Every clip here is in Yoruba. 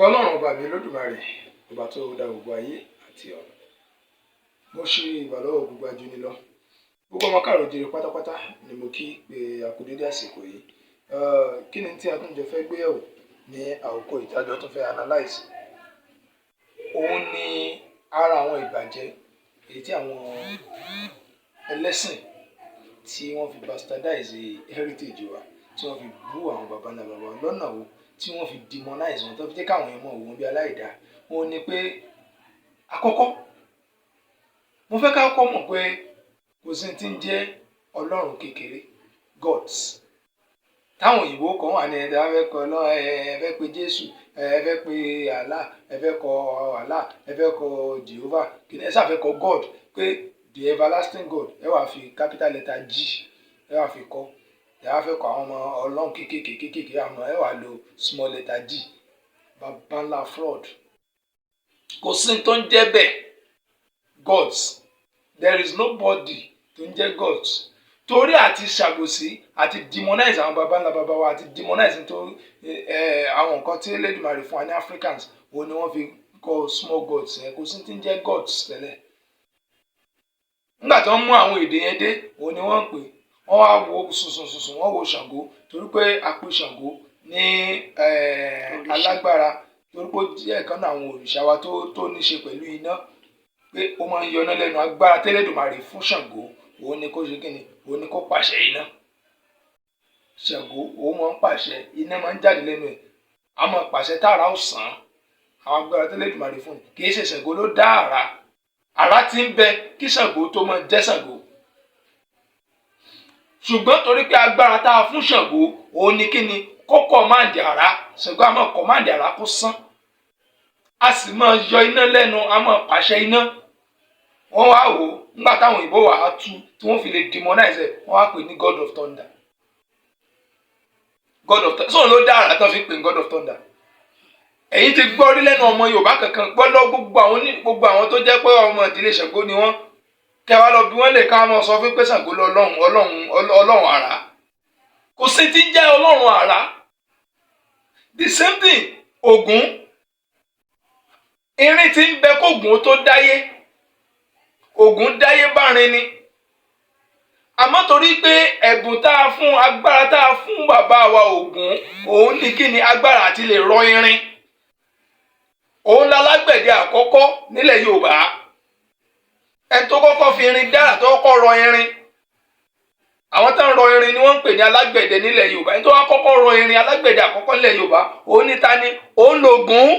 ìbà Ọlọ́run ọba mi Olódùmarè, ọba tó dá gbogbo ayé àti ọ̀run. Mo ṣe ìbà lọ́wọ́ gbogbo ajúnilọ. Gbogbo ọmọ káàrọ̀ oòjíire pátápátá ni mo kí pé a kú dédé àsìkò yìí. Kí ni tí a tún jọ fẹ́ gbé yẹ̀wò ní àkókò ìtajọ́ tó fẹ́ analyse? Òun ni ara àwọn ìbàjẹ́ èyí tí àwọn ẹlẹ́sìn tí wọ́n fi bastardize heritage wa, tí wọ́n fi bú àwọn baba ńlá baba wa lọ́nà wo, tí wọ́n fi demonize wọn, tó fi jẹ́ káwọn èèyàn mọ̀ wọ́n bí aláìdá. Òun ni pé àkọ́kọ́ mo fẹ́ ká kọ́ mọ̀ pé kò sí tí ń jẹ́ ọlọ́run kékeré, gods. Táwọn òyìnbó kan wà ní ẹ̀dá fẹ́ kọ ọlọ́run, ẹ fẹ́ pe Jésù, ẹ fẹ́ pe Allah, ẹ fẹ́ kọ Allah, ẹ fẹ́ kọ Jehovah, ẹ ṣáà fẹ́ kọ God, pé the everlasting God, ẹ wá fi capital letter G, ẹ wá fi kọ. Ẹ wá fẹ́ kọ àwọn ọmọ ọlọ́run kéékèèké àwọn, ẹ wá lo small letter D. Baba ńlá fraud. Kò sí tó ń jẹ́ bẹ́ẹ̀ gods. There is nobody tó ń jẹ́ gods. Torí àti ṣàbòsí àti demonize àwọn baba ńlá baba wa, àti demonize nítorí àwọn nǹkan tí Elédùmarè fún wa ní Africans, òun ni wọ́n fi kọ small gods yẹn. Kò sí tí ń jẹ́ gods tẹ́lẹ̀. Nígbà tí wọ́n mú àwọn èdè yẹn dé, òun ni wọ́n ń pè. Wọ́n wá wo sùnsùn, wọ́n wo Ṣàngó, torí pé a pè Ṣàngó ní alágbára, torí pé ó jẹ́ ìkan náà àwọn òrìṣà wa tó ní ṣe pẹ̀lú iná, pé ó máa ń yọná lẹ́nu. Agbára tẹ́lẹ̀dùmarè fún Ṣàngó, òun ni kó ṣe kíni, òun ni kó pàṣẹ iná. Ṣàngó òun máa ń pàṣẹ, iná máa ń jáde lẹ́nu ẹ̀, a máa pàṣẹ tára ó sàn án. Àwọn agbára tẹ́lẹ̀dùmarè fún ni. Kì í ṣe Ṣàngó ló dá àrá. Àrá ti ń bẹ kí Ṣàngó tó máa jẹ́ Ṣàngó. Ṣùgbọ́n torí pé agbára tá a fún Ṣàngó, òun ni kíni, kó kọ̀máǹdì àrá. Ṣàngó a máa kọ̀máǹdì àrá kó sán. A sì máa yọ iná lẹ́nu, a máa pàṣẹ iná. Wọ́n wá wò ó, nígbà táwọn òyìnbó wà á tú tí wọ́n fi lè demonize ẹ̀, wọ́n wá pè ní God of Thunder. God of Thunder. Sóun ló dá àrá tó fi pè ní God of Thunder. Ẹ̀yin ti gbọ́ rí lẹ́nu ọmọ Yorùbá kankan, gbọ́dọ̀ gbogbo àwọn tó jẹ́ pé ọmọ ìdílé Ṣàngó ni wọ́n. Kẹwàá lọ bí wọ́n lè ká wọn sọ fún pé Ṣàngó lọ ọlọ́run àrá. Kò sí tí ń jẹ́ ọlọ́run àrá. The same thing, Ògún. Irin tí ń bẹ kógun tó dáyé. Ògún dáyé bárin ni. Àmọ́ torí pé ẹ̀bùn tá a fún, agbára tá a fún bàbá wa Ògún, òun ní kí ni agbára àti lè rọ irin. Òun lálágbẹ̀dẹ àkọ́kọ́ nílẹ̀ Yorùbá. Ẹni tó kọ́kọ́ fi irin dára, tó kọ́kọ́ rọ irin. Àwọn tó ń rọ irin ni wọ́n ń pè ní alágbẹ̀dẹ nílẹ̀ Yorùbá. Ẹni tó wá kọ́kọ́ rọ irin, alágbẹ̀dẹ àkọ́kọ́ nílẹ̀ Yorùbá, òun ní ta ni? Òun l'Ògún.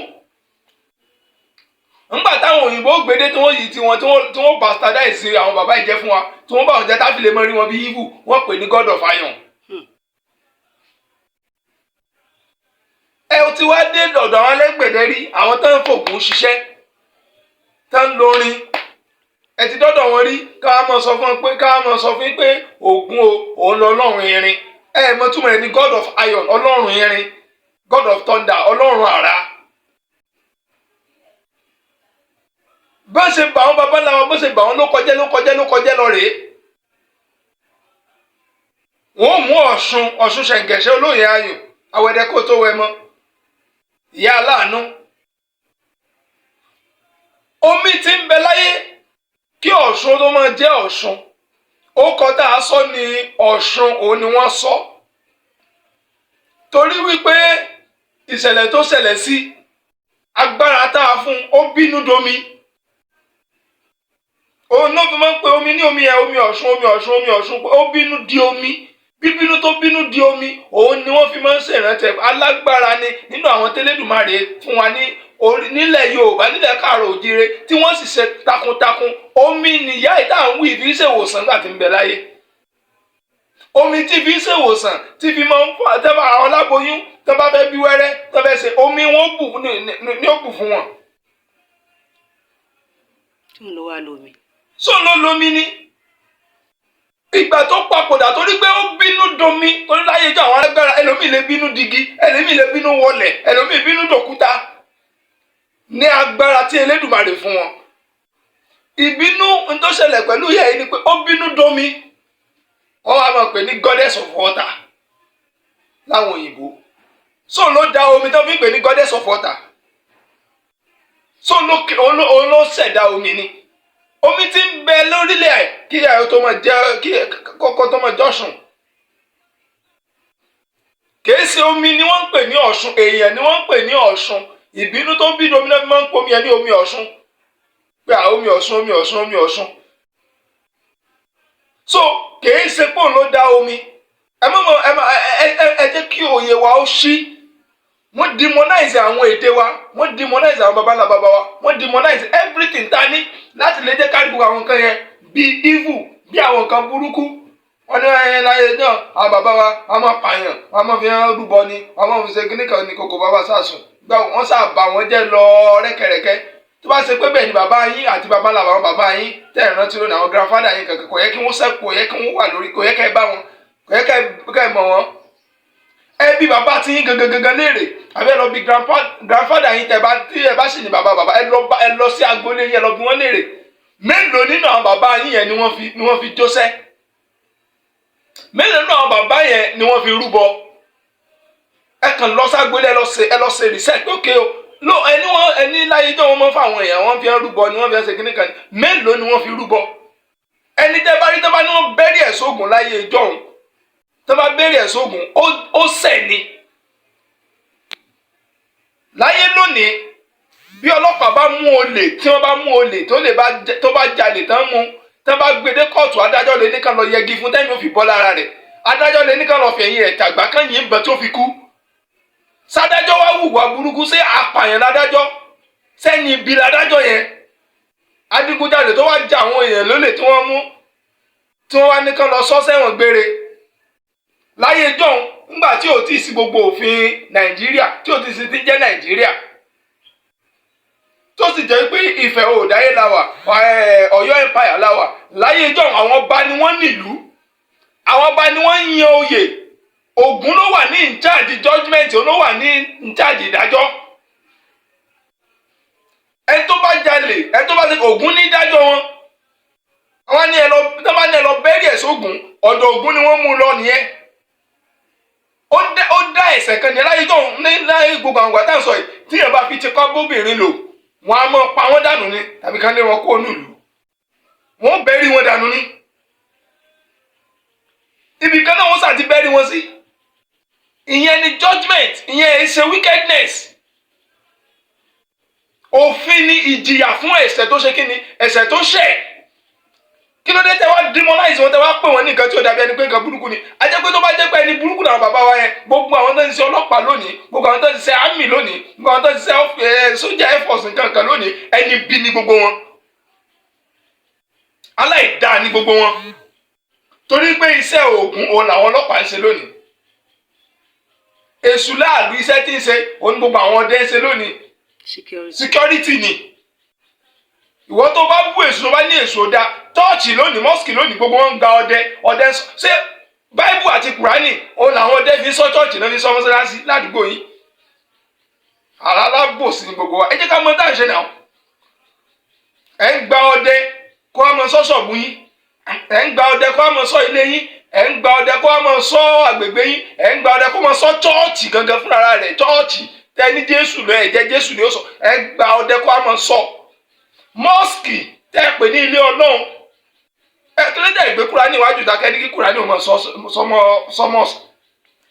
Nígbà táwọn òyìnbó gbédé tí wọ́n yìí tí wọ́n bastardize àwọn bàbá ìjẹ́ fún wa, tí wọ́n bá wọn jẹ́ táfi lè mọ rí wọn bí evil, wọ́n pè ní God of Iron. Ẹ ti wá dé ọ̀dọ̀ àwọn alágbẹ̀dẹ rí, àwọn tó ń fògùn ṣiṣẹ́, tó ń lorin. Ẹ ti dọ́dọ̀ wọn rí, káwá máa sọ fún pé Ògún òun lọ ọlọ́run irin. Mọ̀ túmọ̀ rẹ̀ ní God of Iron, ọlọ́run irin, God of Thunder, ọlọ́run àrá. Bá ṣe bà wọn bàbá ńlá wọn, bó ṣe bà wọn ló kọjẹ́ lọ rèé. Wọ́n mú Ọ̀ṣun ṣẹ̀ǹgẹ̀ṣẹ̀ olóyè ayò, àwẹ̀dẹ kó tó wẹ mọ́. Ìyá aláàánú. Omi ti ń bẹ láyé kí Ọ̀ṣun tó máa jẹ́ Ọ̀ṣun. Ó kọ tá a sọ ní Ọ̀ṣun, òun ni wọ́n sọ. Torí wípé ìṣẹ̀lẹ̀ tó ṣẹlẹ̀ sí, agbára tá a fún, ó bínú domi. Òun náà fi máa ń pe omi ní omi ẹ̀, omi Ọ̀ṣun, pé ó bínú di omi. Bíbínú tó bínú di omi, òun ni wọ́n fi máa ń ṣèrántí. Alágbára ni nínú àwọn tẹ́lẹ̀dùmarè fún wa nílẹ̀ Yorùbá, nílẹ̀ káàrọ̀ oòjíire, tí wọ́n sì ṣe takuntakun. Omi nìyá ìta ń wí fi ṣèwòsàn nígbà tí ń bẹ láyé. Omi tí fi ṣèwòsàn, tí fi máa ń fún àtẹ́bà àwọn aláboyún tó bá fẹ́ bí wẹ́rẹ́, tó fẹ́ ṣe, omi wọn bù ní ó bù fún wọn. Tí mo lọ wá lómi. Sóun ló lómi ní. Ìgbà tó papòdà torí pé ó bínú domi, torí láyé jọ àwọn alágbára, ẹlòmíì lè bínú digi, ẹlòmíì lè bínú wọlẹ̀, ẹlòmíì bínú dòkúta. Ní agbára tí Elédùmarè fún wọn. Ìbínú tó ṣẹlẹ̀ pẹ̀lú ìyá yìí ni pé ó bínú domi. Wọ́n wá máa pè ní goddess of water láwọn òyìnbó. Sóun ló dá omi tó fi ń pè ní goddess of water. so òun ló ṣẹ̀dá omi ni omi tí ń bẹ lórílẹ̀ kí ẹ̀rọ tó máa jẹ́ kí kọ́kọ́ tó máa jọ́sùn kìí ṣe omi ni wọ́n ń pè ní Ọ̀ṣun èèyàn ni wọ́n ń pè ní Ọ̀ṣun ìbínú tó bí omi náà fi máa ń pomi ẹ ní omi Ọ̀ṣun pé omi Ọ̀ṣun omi Ọ̀ṣun omi Ọ̀ṣun so kìí ṣe pé òun ló dá omi ẹ jẹ́ kí òye wa ó ṣí wọ́n demonize àwọn èdè wa wọ́n demonize àwọn babalá baba wa wọ́n demonize everything ta ní láti lè jẹ́ kárí gbogbo àwọn nǹkan yẹn bí evil bí àwọn nǹkan burúkú wọ́n ní ẹyẹ láyé náà àwọn bàbá wa wọ́n máa pààyàn wọ́n máa fi hàn rúbọ ni wọ́n máa fi ṣe kíní kan ní kòkò bàbá sàṣùn gbà wọ́n sábà wọ́n jẹ́ lọ rẹ́kẹ̀rẹ́kẹ́ tó bá ṣe pé bẹ́ẹ̀ ni bàbá yín àti babalá àwọn bàbá yín tẹ́ ẹ̀ rántí lónìí àwọn grandfather yín kankan kò yẹ kí wọ́n ṣẹ́kù kò yẹ kí wọ́n wà lórí kò yẹ kẹ́ ẹ bá wọn kò yẹ kẹ́ ẹ mọ̀ wọ́n ẹ bí bàbá tí yín gangan léèrè àbí ẹ lọ bí grandfather yín tí ẹ bá sì ní bàbá ẹ lọ sí agboolé yín ẹ lọ bí wọ́n léèrè mélòó nínú àwọn bàbá yín yẹn ni wọ́n fi jósẹ́ mélòó nínú àwọn bàbá yẹn ni wọ́n fi rúbọ ẹ kàn lọ sí agboolé ẹ lọ ṣe research ókè o lo ẹni láyé jọ wọn mọ fún àwọn èèyàn wọ́n fi ń rúbọ ni wọ́n fi ń ṣe kíní kan mélòó ni wọ́n fi rúbọ ẹni tẹ́ bá rí tẹ́ bá ní wọ́n bẹ́rí ẹ̀ sóògùn láyé ìjọ́un tó bá bẹ̀rẹ̀ ẹ̀ sóògùn ó sẹ̀ ni láyé lónìí bí ọlọ́pàá bá mú olè tí wọ́n bá mú olè tó bá jalè tán mú tán bá gbé dé kóòtù adájọ́ lè nìkan lọ yẹgi fún tẹ́mi ò fi bọ́ lára rẹ̀ adájọ́ lè nìkan lọ fẹ̀yìn ẹ̀ tàgbà kan yìí ń bẹ̀ tó fi kú sádájọ́ wá hùwà burúkú sí apààyàn ládájọ́ sẹ́ni ibi ládájọ́ yẹn adigunjalè tó wá ja àwọn èèyàn lólè tí wọ́n mú tí wọ́n wá nìkan lọ sọ́ sẹ́wọ̀n gbére láyé jọ̀hún ńgbà tí ò tí ì sí gbogbo òfin Nàìjíríà tí ò tí ì sí ti jẹ́ Nàìjíríà tó sì jẹ́ pé Ifẹ̀ òòdáyé la wà Ọ̀yọ́ empire la wà láyé jọ̀hún àwọn ọba ni wọ́n nílùú àwọn ọba ni wọ́n ń yan oyè Ògún ló wà ní in charge judgement ló wà ní in charge ìdájọ́ ẹni tó bá jalè ẹni tó bá ṣe Ògún ní ìdájọ́ wọn àwọn ní ẹ lọ bẹ́ẹ̀rì ẹ̀ sógun ọ̀dọ̀ Ògún ni wọ́n mú lọ nìyẹn ó dá ẹ̀ṣẹ̀ kan ní láyé tó ní láyé gbogbo àwọn àgbàtà sọ yìí tí yẹn bá fi ti kọ́ bóbìnrin lò wọ́n á mọ̀ pa wọ́n dànù ni tàbí ká lé wọn kó nílùú wọ́n bẹ́ẹ̀rì wọn dànù ni ibì kan náà wọ́n sà ti bẹ́ẹ̀rì wọn sí ìyẹn ni judgement ìyẹn is a wickedness òfin ni ìjìyà fún ẹ̀ṣẹ̀ tó ṣe kí ni ẹ̀ṣẹ̀ tó ṣẹ̀ kí ló dé tẹ wá demonize wọn tẹ wá pè wọn ní nǹkan tí ó dàbí ẹni pé nǹkan burúkú ni a jẹ́ pé tó bá jẹ́ pé ẹni burúkú náà bàbá wa yẹn gbogbo àwọn tó ń ṣe ọlọ́pàá lónìí gbogbo àwọn tó ń ṣe army lónìí gbogbo àwọn tó ń ṣe sójà air force nǹkan kan lónìí ẹni bí ni gbogbo wọn aláìdáa ni gbogbo wọn torí pé iṣẹ́ oògùn òun làwọn ọlọ́pàá ń ṣe lónìí èṣù láàlú iṣẹ́ tí ń ṣe òun gbogbo àwọn ọdẹ ń ṣe lónìí security ni ìwọ tó bá bú èṣù tó bá ní èṣù ọdá chọ́ọ̀chì lónìí mọ́sìkì lónìí gbogbo wọn ń gba ọdẹ ṣé báíbù àti kùránì òun làwọn ọdẹ fi ń sọ chọ́ọ̀chì náà fi ń sọ mọ́sálásí ládùúgbò yìí alábòsí ni gbogbo wa ẹ jẹ́ ká mọ tá à ń ṣe náà ẹ ń gba ọdẹ kó wá mọ sọ ṣọ́ọ̀bù yín ẹ ń gba ọdẹ kó wá mọ sọ ilé yín ẹ ń gba ọdẹ kó wá mọ sọ àgbègbè yín ẹ ń gba ọdẹ kó mọ sọ chọ́ọ̀chì gangan fúnra rẹ̀ chọ́ọ̀chì tẹ ní Jésù lọ ẹ̀jẹ̀ Jésù ni ó sọ ẹ gba ọdẹ kó wá mọ sọ mọ́sìkì tẹ́ pè ní ilé Ọlọ́run ẹ tó lè jẹ́ ìgbé Kùránì níwájú ìdákẹ́ ní kí Kùránì ò mọ sọ mọ́sìkì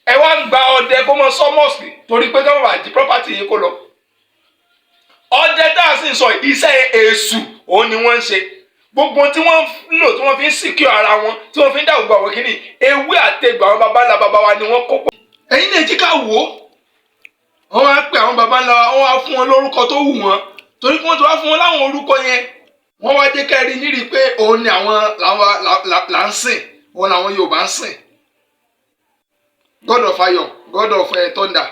ẹ wá ń gba ọdẹ kó mọ sọ mọ́sìkì torí pé káwọn bá jí property yìí kó lọ ọdẹ tá a sì ń sọ iṣẹ́ èṣù òun ni wọ́n ń ṣe gbogbo tí wọ́n ń lò tí wọ́n fi ń sìkì ara wọn tí wọ́n fi ń dáàbò àwọn kìíní ewé àtẹgbà àwọn baba wa ni wọ́n kó pọ̀ ẹ̀yin lè jí ká wò ó wọ́n wá pè àwọn baba ńlá wa wọ́n wá fún wọn lórúkọ tó wù wọ́n torí pé wọ́n ti wá fún wọn láwọn orúkọ yẹn wọ́n wá jẹ́ kẹ́rin nírí pé òun ni àwọn là ń sìn òun làwọn Yorùbá ń sìn God of fire, God of thunder,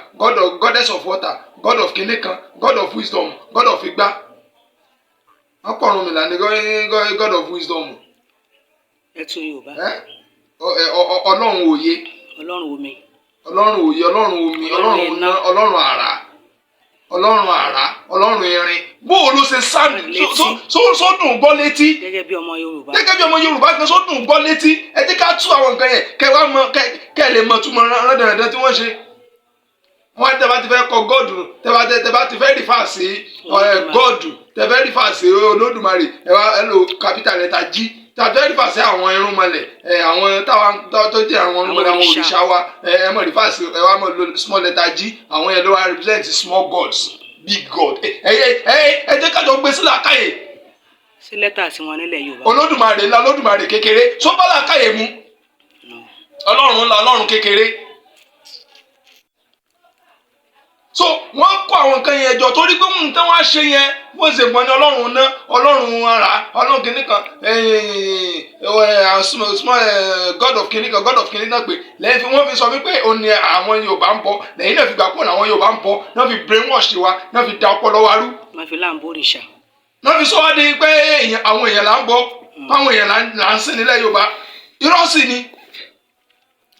goddess of water, God of kinikan, God of wisdom, God of igba. Wọ́n pọ̀ ọ̀run mi là ní God of wisdom. Ẹ tún Yorùbá. Ọlọ́run òye. Ọlọ́run omi. Ọlọ́run òye, Ọlọ́run omi, Ọlọ́run iná, Ọlọ́run àrá. Ọlọ́run àrá, Ọlọ́run irin. Bó o ló ṣe sáàmì sódùn gbọ́ létí. Gẹ́gẹ́ bí ọmọ Yorùbá. Gẹ́gẹ́ bí ọmọ Yorùbá kan sódùn gbọ́ létí. Ẹ jẹ́ ká tú àwọn nǹkan yẹn kẹ́ wá mọ kẹ́ lè mọ túmọ̀ rán dandan tí wọ́n ṣe. wọ́n tẹ́ bá ti fẹ́ kọ gọ́ọ̀dù tẹ́ bá ti fẹ́ rífà sí gọ́ọ̀dù tẹ́ fẹ́ rífà sí olódùmarè ẹ lo capital letter G tàbí fẹ́ rífà sí àwọn irúnmọlẹ̀ àwọn táwọn tó jẹ́ àwọn irúnmọlẹ̀ àwọn òrìṣà wa ẹ mọ̀ rífà sí ẹ wá mọ̀ lo small letter G àwọn yẹn ló wá represent small gods big god ẹ jẹ́ kájọ gbé sí làákàyè. sí lẹ́tà sí wọn nílẹ̀ Yorùbá. olódùmarè ńlá olódùmarè kékeré tó bá làákàyè mu ọlọ́run ńlá ọlọ́run kékeré. so wọ́n kó àwọn nǹkan yẹn jọ torí pé wọn tán wá ṣe yẹn wọ́n ṣe gbọ́n ní ọlọ́run ná ọlọ́run ara ọlọ́run kìíní kan god of kìíní kan god of kìíní náà pé lẹ́yìn fi wọ́n fi sọ wípé òun ni àwọn Yorùbá ń bọ lẹ́yìn náà fi gbà pọ̀ àwọn Yorùbá ń bọ náà fi brainwash wa náà fi da ọpọlọ wa rú. wọ́n fi láǹbó òrìṣà. náà fi sọ wá di pé àwọn èèyàn là ń bọ àwọn èèyàn là ń sìn nílẹ̀ Yorùbá irọ́ sì ni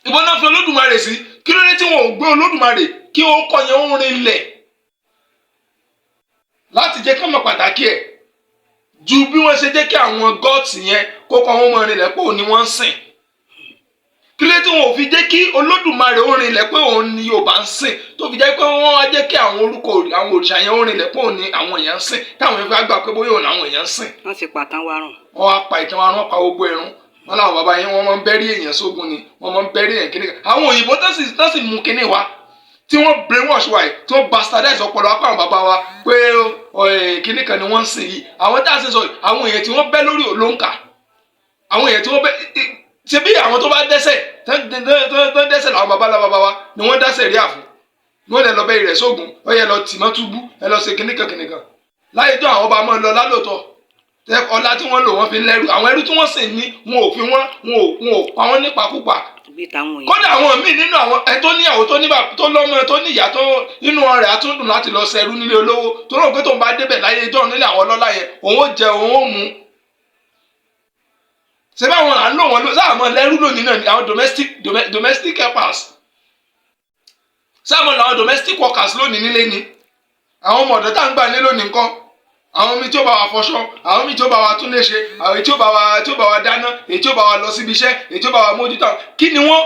ìbọn náà fi Olódùmarè sí kí ló dé tí wọn ò gbé Olódùmarè kí ó kọ yẹn ń rin lẹ̀ láti jẹ́ ká mọ̀ pàtàkì ẹ̀ ju bí wọ́n ṣe jẹ́ kí àwọn gọ́ọ̀tì yẹn kó kọ́ wọn mọ̀ rin lẹ̀ pé òun ni wọ́n ń sìn kí ló dé tí wọn ò fi jẹ́ kí Olódùmarè ó rin lẹ̀ pé òun ni Yorùbá ń sìn tó fi jẹ́ pé wọ́n wá jẹ́ kí àwọn orúkọ àwọn òrìṣà yẹn ó rin lẹ̀ pé òun ni àwọn èèyàn ń sìn táwọn èèyàn fi gbà pé bóyá òun àwọn èèyàn ń sìn. wọ́n ti pàtàn wa rùn. wọ́n wá pa ìtàn wa rán pa gbogbo ẹ̀rún wọn làwọn bàbá yẹn wọ́n máa ń bẹ́rí èèyàn sógun ni wọ́n máa ń bẹ́rí èèyàn kíní àwọn òyìnbó tó sì mú kíní wa tí wọ́n brainwash wa yìí tí wọ́n bastardize ọpọlọ apá àwọn bàbá wa pé kíní kan ni wọ́n ń sìn yìí àwọn tá a sì sọ àwọn èèyàn tí wọ́n bẹ́ lórí òlóǹkà àwọn èèyàn tí wọ́n bẹ́ ṣe bí àwọn tó bá dẹ́ṣẹ̀ tó dẹ́ṣẹ̀ làwọn bàbá bàbá wa ni wọ́n dẹ́ṣẹ̀ rí àfún ni wọ́n lè lọ bẹ́ ìrẹ̀ sógun ó yẹ lọ tì mọ́ túbú ẹ lọ ṣe kíní kan láyé tó àwọn ọba máa ń lọ lálòótọ́ ọlá tí wọ́n lò wọ́n fi ń lẹ́rú àwọn ẹrú tí wọ́n sì ní wọn ò fi wọn ò pa wọ́n nípakúpa kódà àwọn míì nínú àwọn ẹ tó níyàwó tó lọ́mọ tó níyà tó nínú rẹ̀ àtúndùn láti lọ ṣẹrú nílé olówó tó rò pé tó ń bá débẹ̀ láyé ìjọ nílé àwọn ọlọ́lá yẹn òun ó jẹ òun ó mu ṣé báwọn là ń lò wọn sáàmọ lẹ́rú lónìí náà ni àwọn domestic helpers sáàmọ làwọn domestic workers lónìí nílé ni àwọn ọmọ ọ̀dọ́ tá ń gbà ní lónìí nǹkan àwọn mi tí ó bá wa fọṣọ àwọn mi tí ó bá wa tún lè ṣe àwọn èyí tí ó bá wa dáná èyí tí ó bá wa lọ síbi iṣẹ́ èyí tí ó bá wa mójútó kí ni wọ́n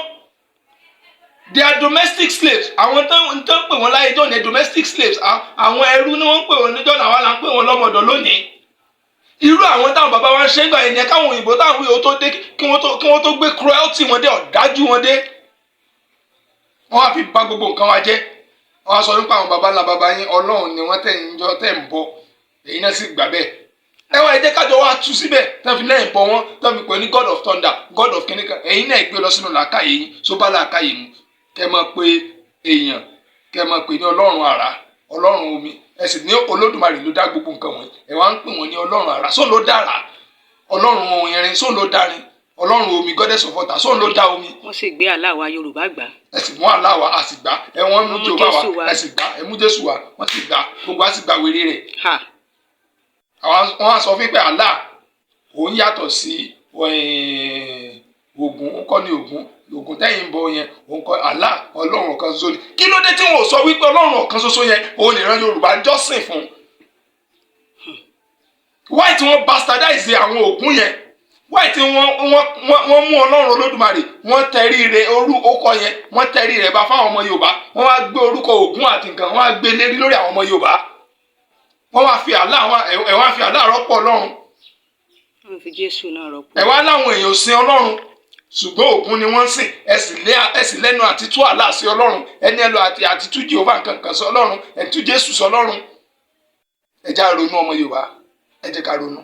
they are domestic slaves àwọn tó ń pè wọ́n láyé jọ ní domestic slaves àwọn ẹrú ni wọ́n ń pè wọ́n níjọ́ náà wà là ń pè wọ́n lọ́mọdọ̀ lónìí irú àwọn táwọn bàbá wa ń ṣe ń gbà yẹn káwọn òyìnbó táwọn òyìnbó tó dé kí wọ́n tó gbé cruelty wọn dé ọ̀dájú wọn dé wọ́n á fi bà gbogbo nǹkan wa jẹ́ wọ́n á sọ nípa àwọn bàbá ńlá bàbá yín Ọlọ́run ni wọ́n tẹ̀ ń bọ èyí náà sì gbà bẹ́ẹ̀ ẹ wá ẹ jẹ́ kájọ wá tú síbẹ̀ tán fi lẹ́yìn bọ wọn tán fi pè ní god of thunder god of kìnìkan ẹ̀yin náà gbé lọ sínú làákàyè yín sóbá làákàyè mu kẹ́ mọ̀ pé èèyàn kẹ́ mọ̀ pé ní ọlọ́run àrá ọlọ́run omi ẹ sì ní Olódùmarè ló dá gbogbo nǹkan wọ̀nyí ẹ wá ń pè wọ́n ní ọlọ́run àrá sóun ló dára ọlọ́run irin sóun ló dárin ọlọ́run omi goddess of water sóun ló dá omi. wọ́n sì gbé aláwa Yorùbá gbà. ẹ sì mú aláwa a sì gbà ẹ wọ́n mú Jèhófà wa ẹ sì gbà ẹ mú Jésù wa wọ́n sì gbà gbogbo a sì gbà wèrè rẹ̀. wọ́n á sọ fún pé Allah òun yàtọ̀ sí Ògún kọ́ ní Ògún tẹ́yìn bọ yẹn òun kọ́ Allah ọlọ́run ọ̀kan ṣoṣo ni kí ló dé tí wọn ò sọ wípé ọlọ́run ọ̀kan ṣoṣo yẹn òun ìran Yorùbá jọ́sìn fún wáyé tí wọ́n bastardize àwọn Ògún yẹn wáyé tí wọ́n mú ọlọ́run Olódùmarè wọ́n tẹrí rẹ̀ orúkọ yẹn wọ́n tẹrí rẹ̀ bá fáwọn ọmọ Yorùbá wọ́n wá gbé orúkọ Ògún àti nǹkan wọ́n wá gbé lérí lórí àwọn ọmọ Yorùbá wọ́n wá fi Allah ẹ̀ wá fi Allah rọ́pò ọlọ́run wọ́n fi Jésù náà rọ́pò ẹ̀ wá láwọn èèyàn sin ọlọ́run ṣùgbọ́n Ògún ni wọ́n sìn ẹ sì lẹ́nu àti tú Allah sí ọlọ́run ẹni ẹ lọ àti tú Jèhófà nǹkan kan sí ọlọ́run ẹ tú Jésù sí ọlọ́run ẹ já ronú ọmọ Yorùbá ẹ jẹ́ ká ronú.